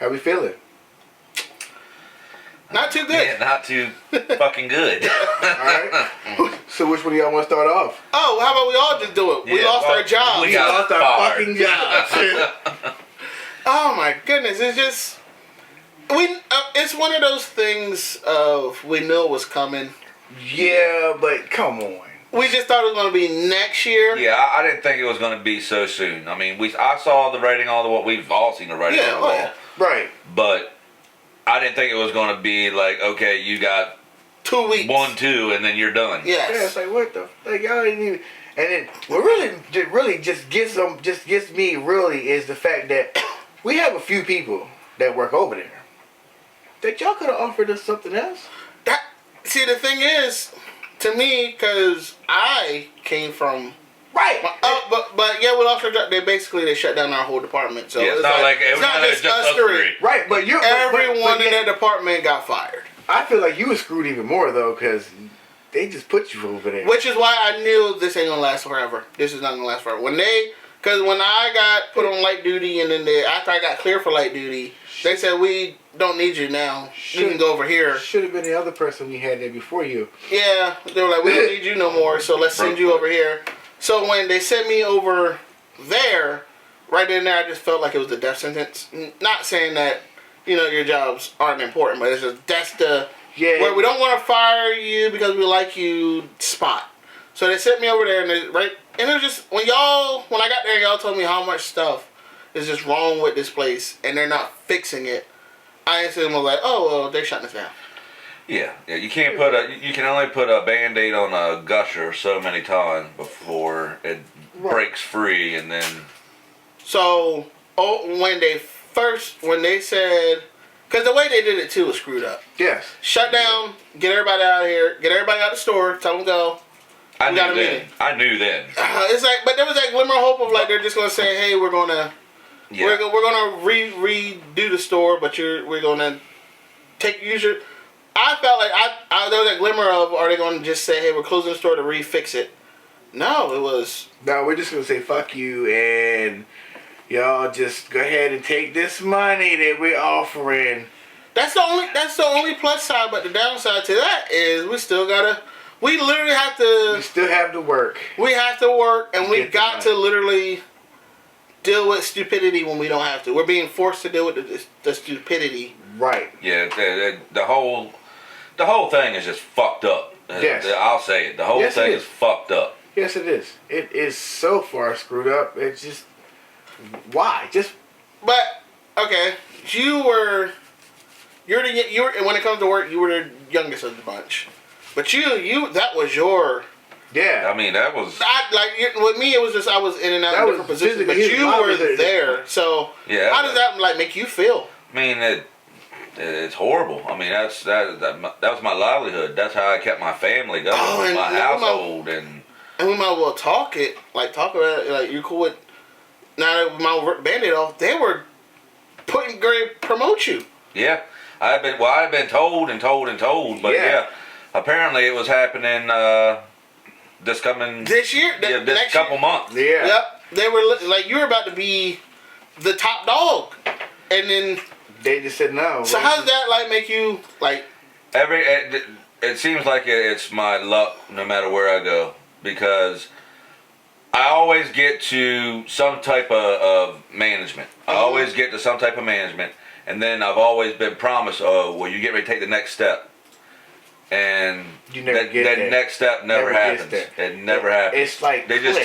How we feeling? Not too good. Yeah, not too fucking good. Alright. So which one of y'all want to start off? Oh, how about we all just do it? We Yeah, lost our jobs. we got lost our fired. fucking jobs. Oh my goodness, it's just it's one of those things of we knew it was coming. Yeah, but come on. We just thought it was going to be next year. Yeah, I didn't think it was going to be so soon. I mean, I saw the writing on the wall. We've all seen the writing on the wall. Yeah. Right. But I didn't think it was going to be like, okay, you got 2 weeks. 1, 2, and then you're done. Yes. Yeah, it's like what the like y'all didn't even. And then what really just gets me really is the fact that we have a few people that work over there that y'all could have offered us something else. See, the thing is, to me, because I came from Right. but yeah, we lost our job. They shut down our whole department. So Yeah, it's not it's not just us three. Right, but you Everyone but in that department got fired. I feel like you were screwed even more though, because they just put you over there. Which is why I knew this ain't gonna last forever. This is not gonna last forever. Because when I got put on light duty, and then after I got cleared for light duty, they said we don't need you now. You can go over here. Should have been the other person we had there before you. Yeah, they were like, we don't need you no more, so let's send you over here. So when they sent me over there, right then and there, I just felt like it was a death sentence. Not saying that, your jobs aren't important, but it's just, that's the, where we don't want to fire you because we like you spot. So they sent me over there, and it was just, when I got there, y'all told me how much stuff is just wrong with this place, and they're not fixing it. I instantly was like, oh, well, they're shutting us down. Yeah. You can't you can only put a Band-Aid on a gusher so many times before it breaks free, and then. So, when they said, because the way they did it too was screwed up. Yes. Shut down, get everybody out of here, get everybody out of the store, tell them go. I knew then. It's like, but there was that glimmer of hope of like they're just gonna say, hey, we're gonna redo the store, but we're gonna use your. I felt like there was that glimmer of, are they gonna just say, hey, we're closing the store to refix it? No, it was. No, we're just gonna say fuck you, and y'all just go ahead and take this money that we're offering. That's the only plus side, but the downside to that is we still literally have to. We still have to work. We have to work, and we got to literally deal with stupidity when we don't have to. We're being forced to deal with the stupidity. Right. Yeah, the whole thing is just fucked up. Yes. I'll say it. The whole thing is fucked up. Yes, it is. It is so far screwed up. It's just why? But okay, you were when it comes to work, you were the youngest of the bunch. But that was your. Yeah. I mean, that was. With me, it was just I was in and out of different positions, but you were there. So yeah, how does that make you feel? I mean, it's horrible. I mean, that was my livelihood. That's how I kept my family going, my household, and we might as well talk about it. Like, you're cool with now that my Band-Aid off. They were going to promote you. Yeah, I've been told, but yeah, apparently it was happening this year. This couple months. Yeah. Yep. They were like, you were about to be the top dog, and then they just said no. So how does that make you like? It seems like it's my luck no matter where I go, because I always get to some type of management. I always get to some type of management, and then I've always been promised, you get ready to take the next step. And you never that next step never happens. It never happens. It's like they just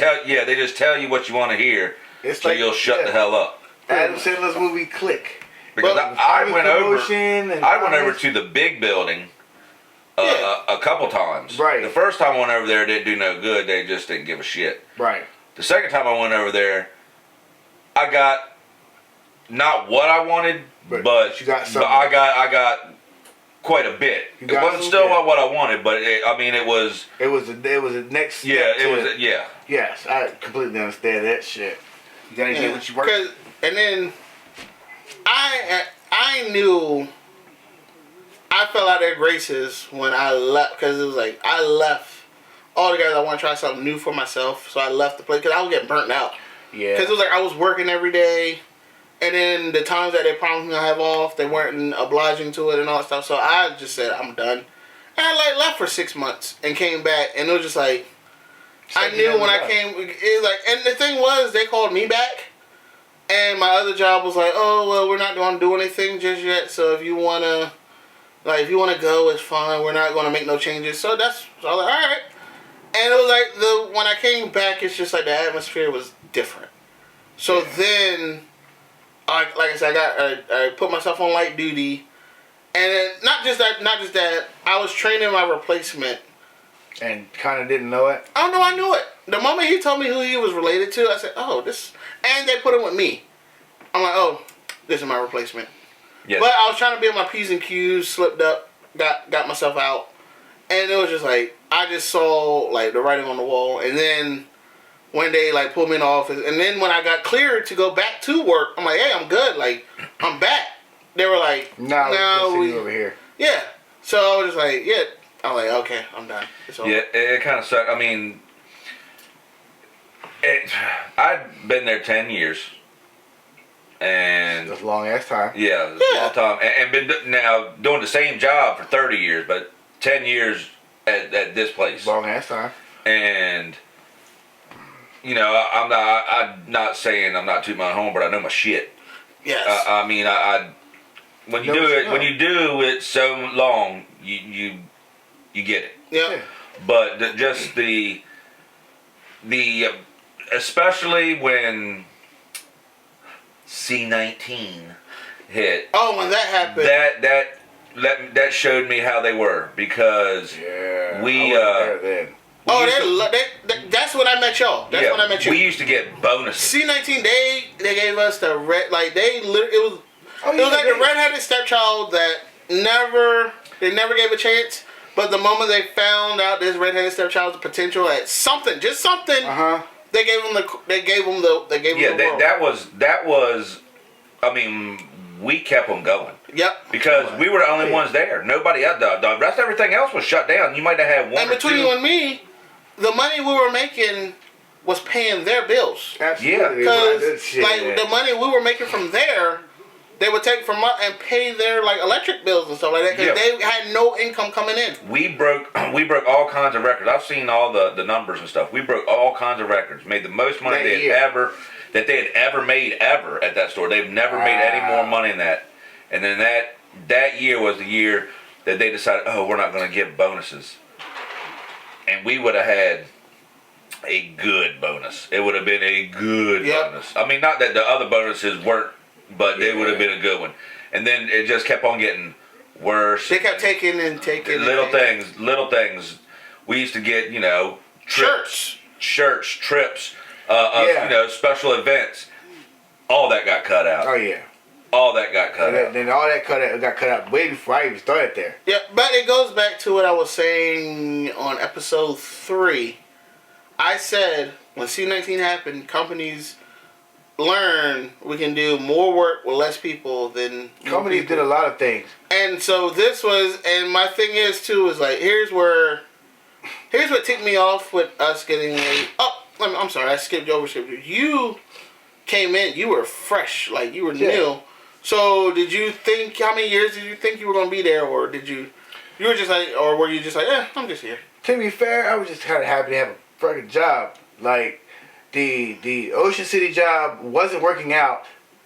tell you what you want to hear, so you'll shut the hell up. Adam Sandler's movie Click. Because I went over to the big building a couple times. Right. The first time I went over there, it didn't do no good. They just didn't give a shit. Right. The second time I went over there, I got not what I wanted, but you got something. I got quite a bit. It wasn't still what I wanted, but it was. It was a next step. Yeah, it was. Yeah. Yes, I completely understand that shit. You gotta get what you work. And then I knew I fell out of their graces when I left, because it was like I left all together. I want to try something new for myself, so I left the place because I was getting burnt out. Yeah. Because it was like I was working every day, And then the times that they promised me I have off, they weren't obliging to it and all that stuff. So I just said I'm done. And I left for 6 months and came back, and it was just like I knew when I came. It was like, and the thing was, they called me back, and my other job was like, oh well, we're not going to do anything just yet. So if you wanna go, it's fine. We're not going to make no changes. So I was like, all right. And it was like when I came back, it's just like the atmosphere was different. So then. Like I said, I put myself on light duty, and then not just that. I was training my replacement, and kind of didn't know it. Oh no, I knew it. The moment he told me who he was related to, I said, "Oh, this." And they put him with me. I'm like, "Oh, this is my replacement." Yes. But I was trying to be on my P's and Q's, slipped up, got myself out, and it was just like I just saw like the writing on the wall, and then. When they like pulled me in the office, and then when I got cleared to go back to work, I'm like, "Hey, I'm good. Like, I'm back." They were like, "No, we over here." Yeah. So I was just like, "Yeah." I'm like, "Okay, I'm done." Yeah, it kind of sucked. I mean, I'd been there 10 years, and that's a long ass time. Yeah, it's a long time, and been now doing the same job for 30 years, but 10 years at this place. Long ass time. And. You know, I'm not saying I'm not tooting my home, but I know my shit. Yes. I mean, when you do it so long, you get it. Yeah. But just the especially when C-19 hit. Oh, when that happened. That showed me how they were, because we. That's when I met y'all. That's when I met you. We used to get bonuses. C-19, they gave us the red, like it was like the red-headed stepchild that never gave a chance. But the moment they found out this red-headed stepchild's potential at something, just something, they gave him the world. That was. I mean, we kept them going. Yep. Because we were the only ones there. Nobody else. The rest, everything else was shut down. You might have had one. And between you and me, the money we were making was paying their bills. Absolutely. Yeah. Because the money we were making from there, they would take from us and pay their like electric bills and stuff like that, because they had no income coming in. We broke all kinds of records. I've seen all the numbers and stuff. We broke all kinds of records. Made the most money they had ever made at that store. They've never made any more money than that. And then that year was the year that they decided, oh, we're not going to give bonuses. And we would have had a good bonus. It would have been a good bonus. I mean, not that the other bonuses weren't, but they would have been a good one. And then it just kept on getting worse. They kept taking little things. We used to get, shirts, trips, special events. All that got cut out. Oh yeah. All that got cut out. Then all that got cut out way before I even started there. Yeah, but it goes back to what I was saying on episode 3. I said when C-19 happened, companies learn we can do more work with less people than companies did a lot of things. And so this was, and my thing is too, is like here's what ticked me off with us getting I'm sorry, I skipped over. You came in, you were fresh, like you were new. So did you think, how many years did you think you were going to be there, or did you were just like, or were you just like, I'm just here? To be fair, I was just kind of happy to have a fucking job. Like, the Ocean City job wasn't working out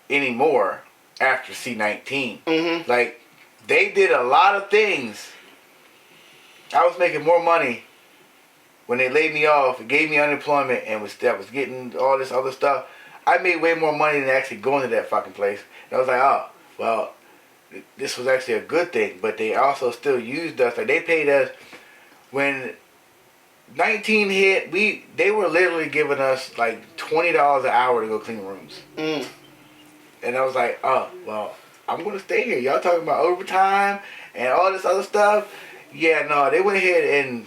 anymore after C-19. Mm-hmm. Like, they did a lot of things. I was making more money when they laid me off and gave me unemployment and was getting all this other stuff. I made way more money than actually going to that fucking place. And I was like, oh, well, this was actually a good thing. But they also still used us. Like, they paid us when 19 hit. They were literally giving us like $20 an hour to go clean rooms. Mm. And I was like, oh, well, I'm going to stay here. Y'all talking about overtime and all this other stuff. Yeah, no, they went ahead and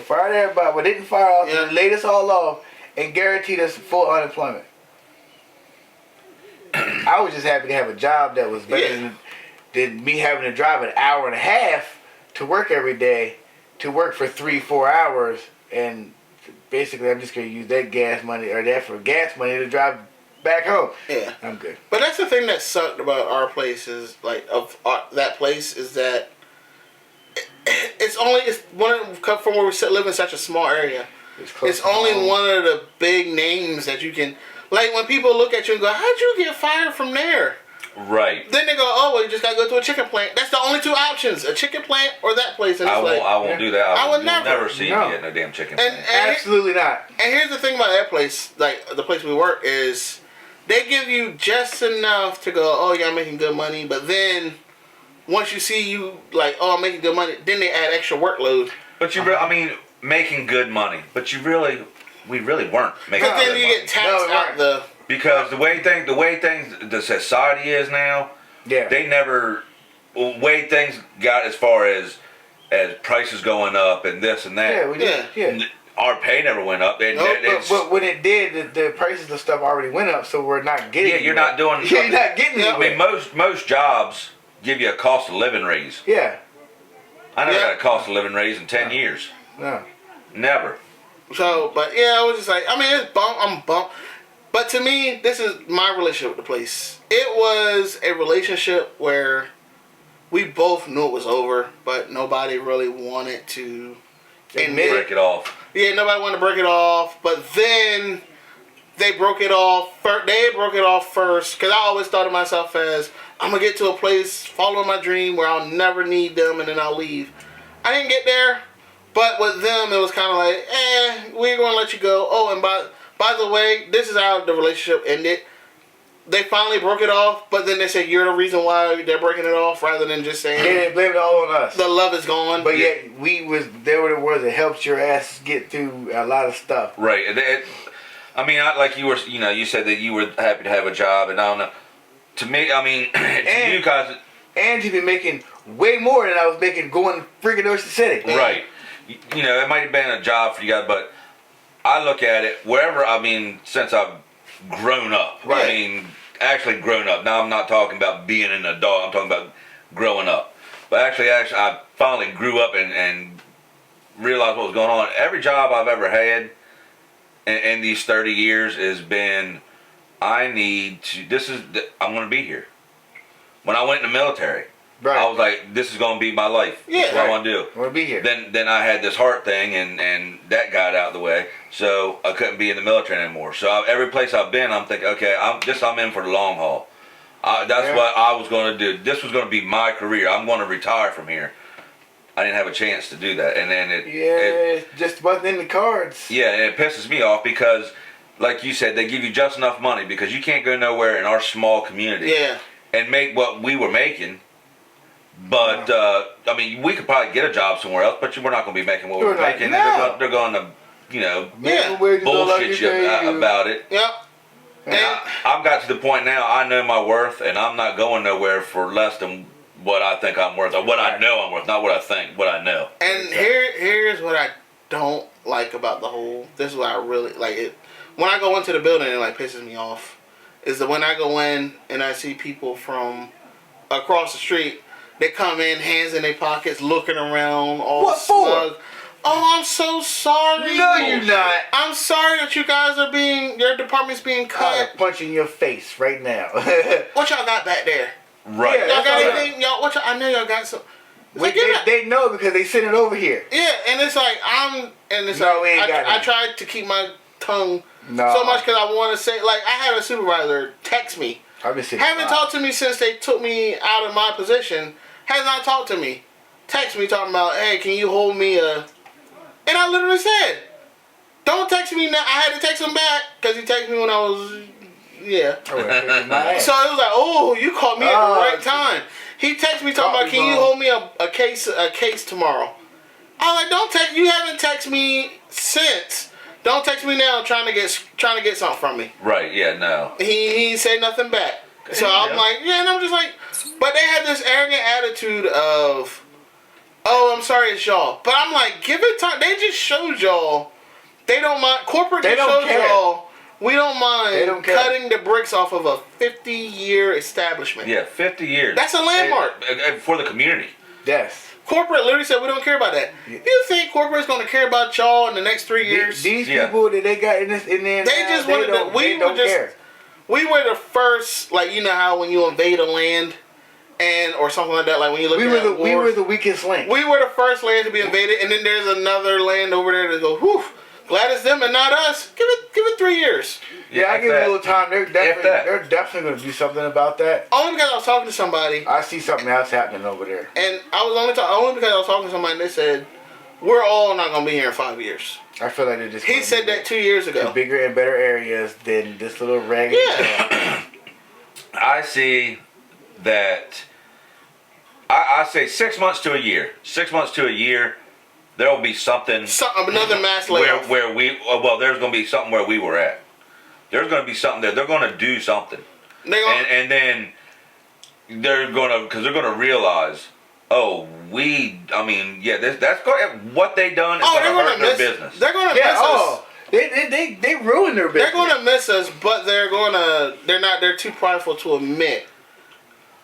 fired everybody, but didn't fire us. Yeah. Laid us all off and guaranteed us full unemployment. I was just happy to have a job that was better than me having to drive an hour and a half to work every day, to work for 3-4 hours, and basically I'm just going to use that gas money or that for gas money to drive back home. Yeah. I'm good. But that's the thing that sucked about our place is that place is that it's from where we live in such a small area. It's only one of the big names that you can, like when people look at you and go, how'd you get fired from there? Right. Then they go, oh, well, you just got to go to a chicken plant. That's the only two options, a chicken plant or that place. And I won't do that. I would you'll never see me at no damn chicken and, plant. Absolutely not. And here's the thing about that place, like the place we work, is they give you just enough to go, oh, yeah, I'm making good money. But then once you see you, like, oh, I'm making good money, then they add extra workload. But making good money. But we really weren't making But then good you money. get taxed out the... Because the way things, the society is now, they never, way things got as far as prices going up and this and that. Yeah, we did. Yeah. Our pay never went up. But when it did, the prices of stuff already went up, so we're not getting. Yeah, you're not doing. You're not getting it. I mean, most jobs give you a cost of living raise. Yeah. I never got a cost of living raise in 10 years. No. Never. So, but yeah, I was just like, I mean, I'm bummed. But to me, this is my relationship with the place. It was a relationship where we both knew it was over, but nobody really wanted to admit break it off. Yeah, nobody wanted to break it off. But then they broke it off. They broke it off first, because I always thought of myself as, I'm going to get to a place, follow my dream, where I'll never need them, and then I'll leave. I didn't get there, but with them, it was kind of like, we're going to let you go. Oh, and by the way, this is how the relationship ended. They finally broke it off, but then they said, you're the reason why they're breaking it off, rather than just saying... They didn't blame it all on us. The love is gone. But yet, they were the ones that helped your ass get through a lot of stuff. Right. I mean, like you were, you said that you were happy to have a job, and I don't know. To me, I mean, to you guys... And to be making way more than I was making going freaking Ocean City. Right. It might have been a job for you guys, but I look at it, since I've grown up. Right. I mean, actually grown up. Now I'm not talking about being an adult. I'm talking about growing up. But actually, I finally grew up and realized what was going on. Every job I've ever had in these 30 years has been, I'm going to be here. When I went in the military, right. I was like, this is going to be my life. Yeah. This is what I want to do. I want to be here. Then I had this heart thing, and that got out of the way, so I couldn't be in the military anymore. So every place I've been, I'm thinking, okay, I'm in for the long haul. That's what I was going to do. This was going to be my career. I'm going to retire from here. I didn't have a chance to do that, and then it just wasn't in the cards. Yeah, and it pisses me off because, like you said, they give you just enough money because you can't go nowhere in our small community. Yeah. And make what we were making. But, we could probably get a job somewhere else, but we're not going to be making what we're making. No. They're going to, bullshit you about it. Yep. And I've got to the point now, I know my worth, and I'm not going nowhere for less than what I think I'm worth, or what I know I'm worth, not what I think, what I know. And here's what I don't like about the whole, this is what I really, like it. When I go into the building, it pisses me off. Is that when I go in and I see people from across the street, they come in, hands in their pockets, looking around, all what smug. For? Oh, I'm so sorry. No, you're not. I'm sorry that you guys are your department's being cut. I'll punch in your face right now. What y'all got back there? Right. Y'all got anything? I know y'all got some. They know because they sent it over here. Yeah, and it's like, I tried to keep my tongue so much because I want to say, like, I had a supervisor text me. Haven't talked to me since they took me out of my position. Has not talked to me. Text me talking about, hey, can you hold me a... And I literally said, don't text me now. I had to text him back because he texted me when I was... Yeah. So it was like, oh, you caught me at the right time. He texted me talking about, can you hold me a case tomorrow? I was like, don't text... You haven't texted me since... Don't text me now trying to get something from me. Right, yeah, no. He ain't say nothing back. So I'm like, yeah, and I'm just like, but they had this arrogant attitude of, oh, I'm sorry, it's y'all. But I'm like, give it time. They just showed y'all. They don't mind. Corporate just showed y'all. We don't mind cutting the bricks off of a 50-year establishment. Yeah, 50 years. That's a landmark. For the community. Yes. Corporate literally said, we don't care about that. You think corporate's going to care about y'all in the next 3 years? These people that they got in there, they just wanted to, we we were the first, like, you know how when you invade a land or something like that, like when you look at we were the weakest link. We were the first land to be invaded, and then there's another land over there to go, whew, glad it's them and not us. Give it 3 years. Yeah, I give it a little time. They're definitely going to do something about that. Only because I was talking to somebody. I see something else happening over there. And I was only because I was talking to somebody, and they said, we're all not going to be here in 5 years. I feel like they're just... He said that 2 years ago. Bigger and better areas than this little raggedy town. I see that... I say 6 months to a year. 6 months to a year, there will be something... Another mass layoff. Where there's going to be something where we were at. There's going to be something there. They're going to do something. And then they're going to... Because they're going to realize... that's what they done is going to hurt their business. They're going to miss us. They ruined their business. They're going to miss us, but they're too prideful to admit,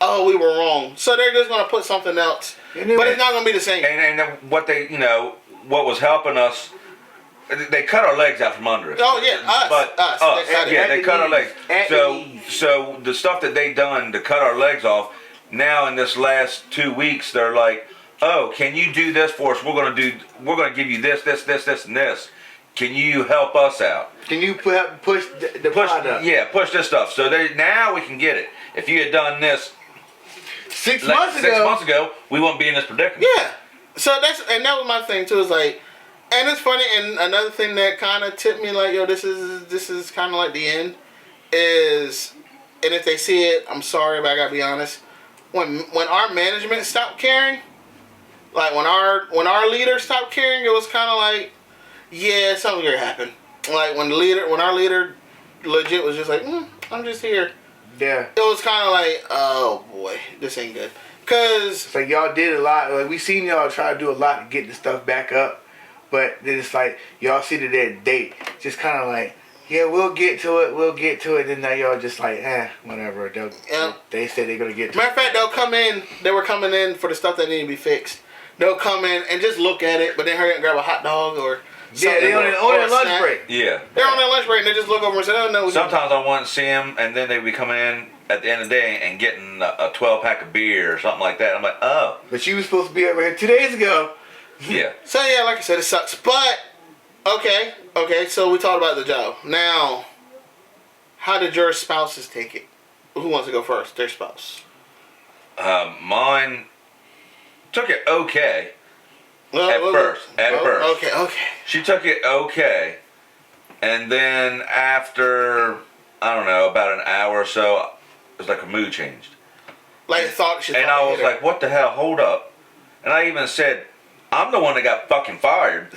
oh, we were wrong. So they're just going to put something else. But it's not going to be the same. And what they, what was helping us, they cut our legs out from under us. Oh, yeah, us. They cut our legs. So the stuff that they done to cut our legs off, now in this last 2 weeks, they're like, oh, can you do this for us? We're going to give you this, and this. Can you help us out? Can you push the product? Yeah, push this stuff. So now we can get it. If you had done this 6 months ago, we wouldn't be in this predicament. Yeah. So that was my thing too. Is like, and it's funny. And another thing that kind of tipped me like, yo, this is kind of like the end. Is, and if they see it, I'm sorry, but I gotta be honest. When our management stopped caring, like when our leader stopped caring, it was kind of like, yeah, something gonna happen. Like when our leader legit was just like, I'm just here. Yeah. It was kind of like, oh boy, this ain't good. Cause it's like y'all did a lot. Like we seen y'all try to do a lot to get the stuff back up, but then it's like y'all see that date, just kind of like, yeah, we'll get to it. And now y'all just like, whatever. They said they're gonna get to it. Matter of fact, they were coming in for the stuff that needed to be fixed. They'll come in and just look at it, but then hurry up and grab a hot dog or yeah, they on their lunch break. Yeah. They're on their lunch break and they just look over and say, oh no. Sometimes I want to see them and then they be coming in at the end of the day and getting a 12-pack of beer or something like that. I'm like, oh. But you was supposed to be over here 2 days ago. Yeah. So yeah, like I said, it sucks. But, okay, so we talked about the job. Now, how did your spouses take it? Who wants to go first? Their spouse. Mine took it okay. At first. Okay. She took it okay. And then after, I don't know, about an hour or so, it was like a mood changed. Like and I was like, what the hell? Hold up. And I even said, I'm the one that got fucking fired.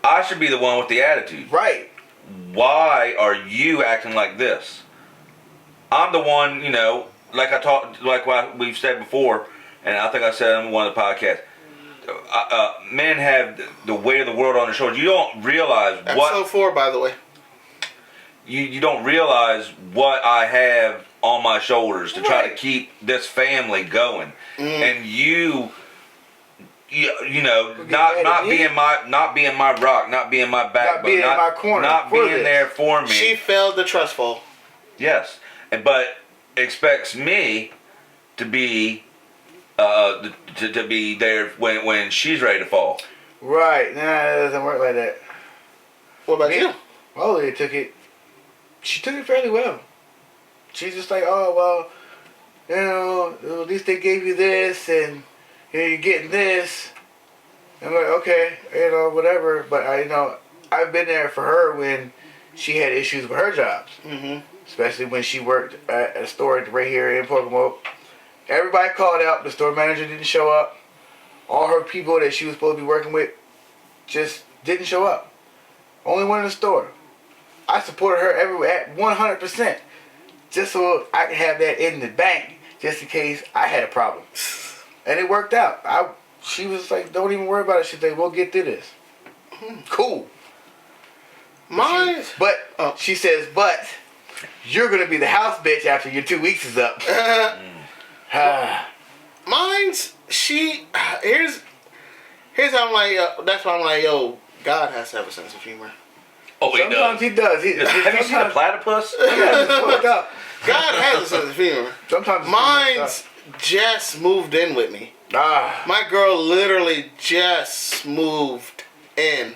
I should be the one with the attitude. Right. Why are you acting like this? I'm the one, like what we've said before, and I think I said on one of the podcasts, men have the weight of the world on their shoulders. You don't realize Episode 4, by the way. You don't realize what I have on my shoulders to try to keep this family going, and not being my rock, not being my backbone, not being in my corner, not being there for me. She failed the trust fall. Yes, but expects me to be to be there when she's ready to fall. Right. Nah, it doesn't work like that. What about you? Oh, she took it fairly well. She's just like, oh, well, at least they gave you this, and you're getting this. I'm like, okay, whatever. But I've been there for her when she had issues with her jobs. Mm-hmm. Especially when she worked at a store right here in Pocomoke. Everybody called out. The store manager didn't show up. All her people that she was supposed to be working with just didn't show up. Only one in the store. I supported her everywhere at 100%. Just so I could have that in the bank. Just in case I had a problem. And it worked out. She was like, don't even worry about it. She's like, we'll get through this. Cool. She says, but you're going to be the house bitch after your 2 weeks is up. Here's how I'm like, that's why I'm like, yo, God has to have a sense of humor. Oh, he Sometimes does. he does. Have you seen a platypus? Yeah, it's fucked up. God has a sense of humor. Sometimes it's Mine's just moved in with me. Ah, My girl literally just moved in.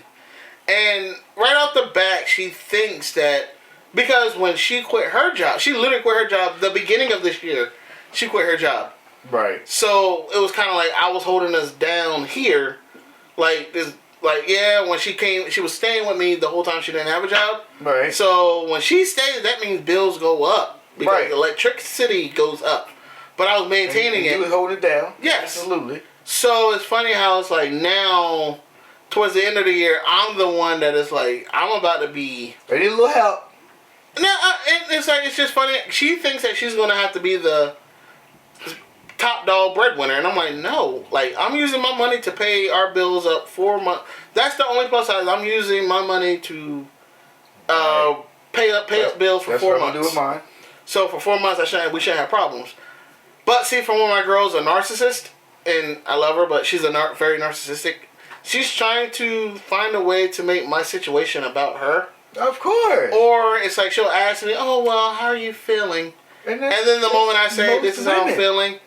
And right off the bat, she thinks that because when she quit her job, she literally quit her job the beginning of this year. She quit her job. right. So it was kind of like I was holding us down here. Like this, like yeah, when she came, she was staying with me the whole time she didn't have a job. Right. So when she stays, that means bills go up because Right. electricity goes up. But I was maintaining You was it. holding it down. Yes. Absolutely. So it's funny how it's like now, towards the end of the year, I'm the one that is like I'm about to be. I need a little help. No, it's like it's just funny. She thinks that she's gonna have to be the top dog breadwinner, and I'm like, no. Like I'm using my money to pay our bills up 4 months. That's the only plus side. I'm using my money to pay up bills for That's 4 what I'm months. gonna do with mine. So for 4 months, we shouldn't have problems. But see, from one of my girls, a narcissist, and I love her, but she's very narcissistic. She's trying to find a way to make my situation about her. Of course. Or it's like she'll ask me, "Oh well, how are you feeling?" And then the moment I say, "This is how I'm feeling,"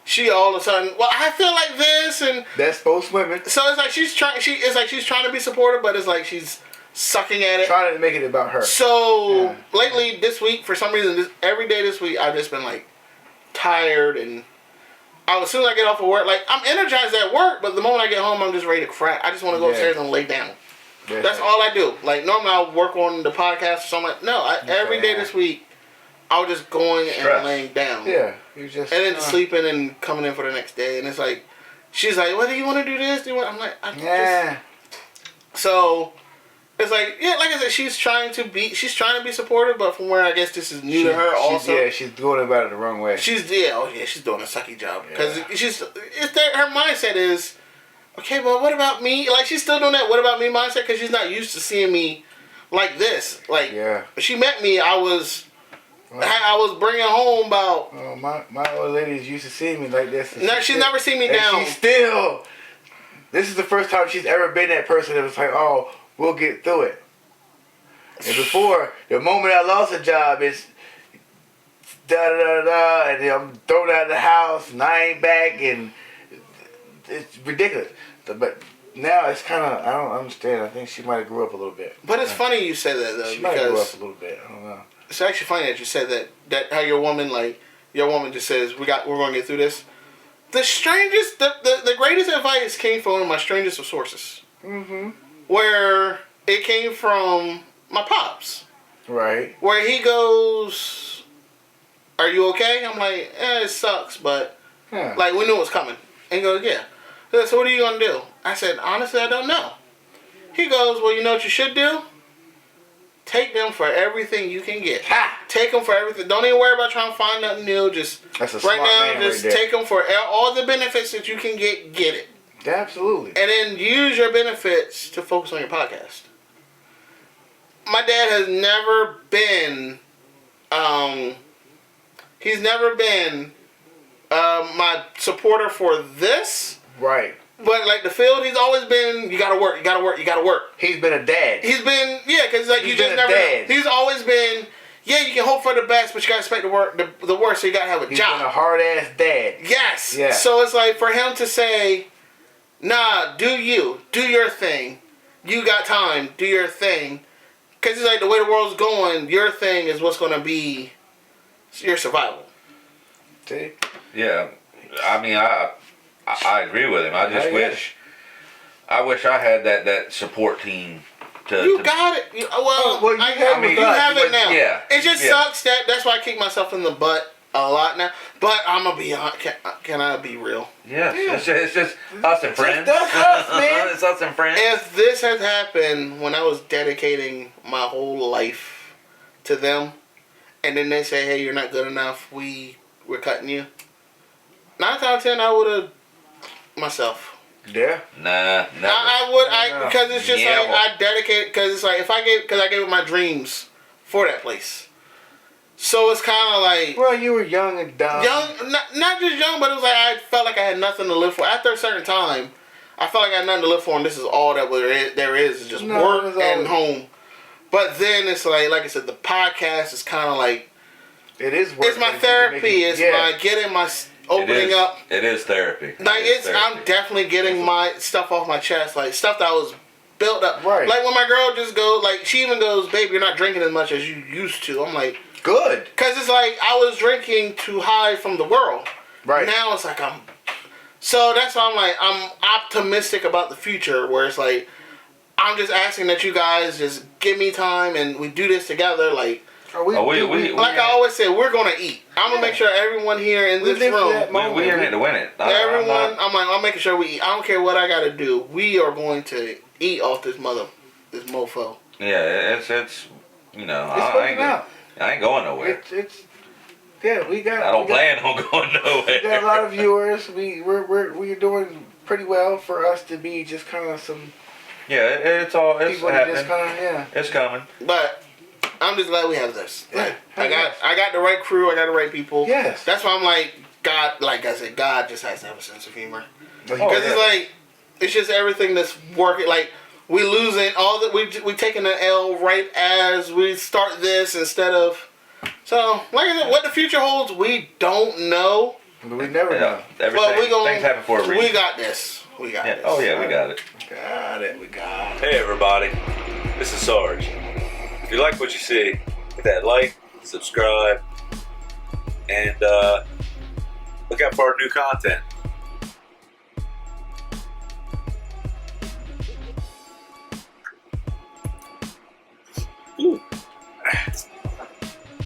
she all of a sudden, "Well, I feel like this," and that's most women so it's like she's trying. She's trying to be supportive, but it's like she's sucking at it. trying to make it about her. So lately, this week, for some reason, every day this week, I've just been like tired, and as soon as I get off of work, like I'm energized at work, but the moment I get home, I'm just ready to crack. I just want to go upstairs and lay down. That's all I do. Like normally I'll work on the podcast or something. No, every day this week, I was just going and laying down. Yeah, you just and then sleeping and coming in for the next day. And it's like, she's like, "Well, do you want to do this? Do you want?" I'm like, So it's like, yeah, like I said, she's trying to be supportive, but from where I guess this is new to her also. She's going about it the wrong way. She's doing a sucky job because her mindset is. Okay, but what about me? Like, she's still doing that what about me mindset because she's not used to seeing me like this. Like, when she met me, I was bringing home about... Oh, my old lady is used to seeing me like this. No, she's never seen me down. This is the first time she's ever been that person that was like, oh, we'll get through it. And before, the moment I lost a job, it's da-da-da-da, and then I'm thrown out of the house, and I ain't back, and... It's ridiculous, but now it's kind of I don't understand. I think she might have grew up a little bit. But it's funny you said that though. She might have grew up a little bit. I don't know. It's actually funny that you said that how your woman just says we're going to get through this. The strangest, the greatest advice came from one of my strangest of sources. Mm-hmm. Where it came from my pops. Right. Where he goes, "Are you okay?" I'm like, "It sucks, but like we knew it was coming." And he goes, "Yeah." So what are you going to do? I said, "Honestly, I don't know." He goes, "Well, you know what you should do? Take them for everything you can get. Take them for everything. Don't even worry about trying to find nothing new. Just take them for all the benefits that you can get. Get it. Absolutely. And then use your benefits to focus on your podcast." My dad has never been, he's never been my supporter for this. Right. But like the field, he's always been, you gotta work, you gotta work, you gotta work. He's been a dad. He's been, because like you just never know. He's always been, you can hope for the best, but you gotta expect the worst, so you gotta have a job. He's been a hard ass dad. Yes. Yeah. So it's like for him to say, "Nah, do your thing. You got time, do your thing." Because it's like the way the world's going, your thing is what's gonna be your survival. See? Yeah, I mean, I agree with him. I just wish I had that support team. You got it. You have it now. Yeah, it just sucks that's why I kick myself in the butt a lot now. But I'm gonna be honest. Can I be real? Yeah. It's just us and friends. It's us and friends. If this had happened when I was dedicating my whole life to them, and then they say, "Hey, you're not good enough. We're cutting you." 9 times out of 10, I would have myself. Yeah. Nah. I would. Because it's just like I dedicated. Because it's like I gave up my dreams for that place. So it's kind of like. Well, you were young and dumb. Not just young, but it was like I felt like I had nothing to live for. After a certain time, I felt like I had nothing to live for, and this is all that there is just work and home. But then it's like I said, the podcast is kind of like It is work. it's my therapy. It's my getting my opening up. It is therapy. Like I'm definitely getting my stuff off my chest, like stuff that was built up. Right. Like when my girl just goes, like she even goes, "Babe, you're not drinking as much as you used to." I'm like, good. Cause it's like I was drinking to hide from the world. Right. Now it's like So that's why I'm like I'm optimistic about the future. Where it's like I'm just asking that you guys just give me time and we do this together. Like. Like I always say, we're gonna eat. I'm gonna make sure everyone here in this room, we in it to win it. I'm making sure we eat. I don't care what I gotta do. We are going to eat off this mofo. Yeah, it's you know, I ain't going nowhere. We got. I don't plan on going nowhere. We got a lot of viewers. We're doing pretty well for us to be just kind of some. Yeah, it's happening. Just It's coming. But I'm just glad we have this. Yeah, I got the right crew. I got the right people. Yes. That's why I'm like God. Like I said, God just has to have a sense of humor. Because it's like it's just everything that's working. Like we losing all that we taking an L right as we start this instead of. So like I said, what the future holds, we don't know. We never know. Things happen for a reason. We got this. We got this. Oh yeah, we got it. We got it. Hey everybody, this is Sarge. If you like what you see, hit that like, subscribe, and look out for our new content.